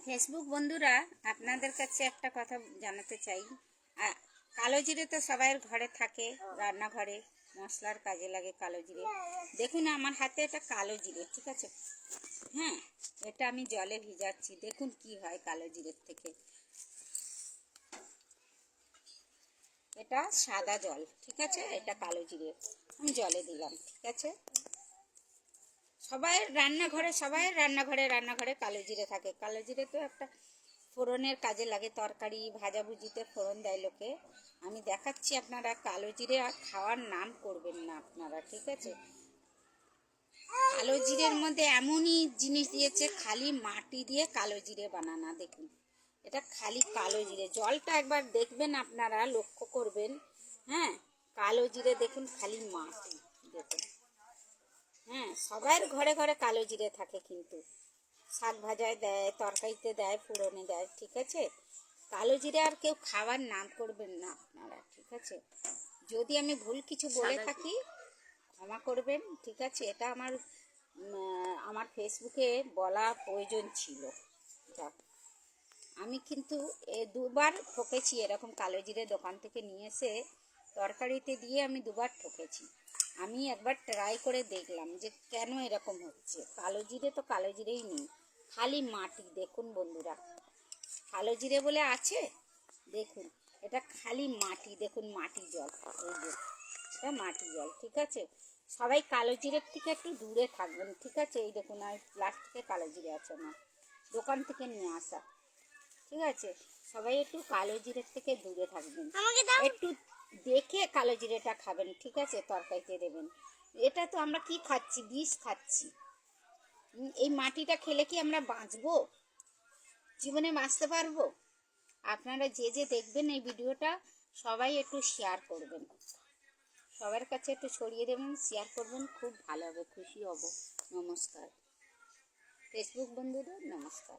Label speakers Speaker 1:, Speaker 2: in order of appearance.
Speaker 1: Facebook বন্ধুরা, আপনাদের কাছে একটা কথা জানাতে চাই। কালো জিরে তো সবাইয়ের ঘরে থাকে, রান্নাঘরে মশলার কাজে লাগে কালো জিরে। দেখুন আমার হাতে এটা কালো জিরে, ঠিক আছে? হ্যাঁ, এটা আমি জলে ভিজাচ্ছি, দেখুন কি হয় কালো জিরের থেকে। এটা সাদা জল, ঠিক আছে? এটা কালো জিরে আমি জলে দিলাম, ঠিক আছে? সবাই রান্নাঘরে কালো জিরে থাকে। কালো জিরে তো একটা ফোড়নের কাজে লাগে, তরকারি ভাজাভুজিতে ফোড়ন দেয় লোকে। আমি দেখাচ্ছি, আপনারা কালো জিরে আর খাওয়ার নাম করবেন না আপনারা, ঠিক আছে? কালো জিরের মধ্যে এমনই জিনিস দিয়েছে, খালি মাটি দিয়ে কালো জিরে বানানা। দেখুন, এটা খালি কালো জিরে, জলটা একবার দেখবেন আপনারা, লক্ষ্য করবেন। হ্যাঁ, কালো জিরে দেখুন, খালি মাটি। দেখুন, হ্যাঁ, সবার ঘরে ঘরে কালো জিরে থাকে, কিন্তু শাক ভাজায় দেয়, তরকারিতে দেয়, ফোড়নে দেয়, ঠিক আছে? কালো জিরে আর কেউ খাওয়ার নাম করবেন না আপনারা, ঠিক আছে? যদি আমি ভুল কিছু বলে থাকি ক্ষমা করবেন, ঠিক আছে? এটা আমার ফেসবুকে বলা প্রয়োজন ছিল। আমি কিন্তু দুবার ঠকেছি, এরকম কালো জিরে দোকান থেকে নিয়ে এসে তরকারিতে দিয়ে আমি দুবার ঠকেছি। আমি একবার ট্রাই করে দেখলাম যে কেন এরকম হচ্ছে। কালো জিরে তো কালো জিরেই নেই, খালি মাটি। দেখুন বন্ধুরা, কালো জিরে বলে আছে, দেখুন এটা খালি মাটি। দেখুন মাটি জল, এই যে এটা মাটি জল, ঠিক আছে? সবাই কালো জিরের থেকে একটু দূরে থাকবেন, ঠিক আছে? এই দেখুন, আর প্লাস্টিকে কালো জিরে আছে না, দোকান থেকে নিয়ে আসা, ঠিক আছে? সবাই একটু কালো জিরের থেকে দূরে থাকবেন, একটু দেখে কালো জিরেটা খাবেন, ঠিক আছে? তরকারিতে দেবেন। এটা তো আমরা কি খাচ্ছি? বিষ খাচ্ছি। এই মাটিটা খেলে কি আমরা বাঁচবো? জীবনে বাঁচতে পারবো? আপনারা যে যে দেখবেন এই ভিডিওটা, সবাই একটু শেয়ার করবেন, সবার কাছে একটু ছড়িয়ে দেবেন, শেয়ার করবেন, খুব ভালো হবে, খুশি হব। নমস্কার ফেসবুক বন্ধুদের, নমস্কার।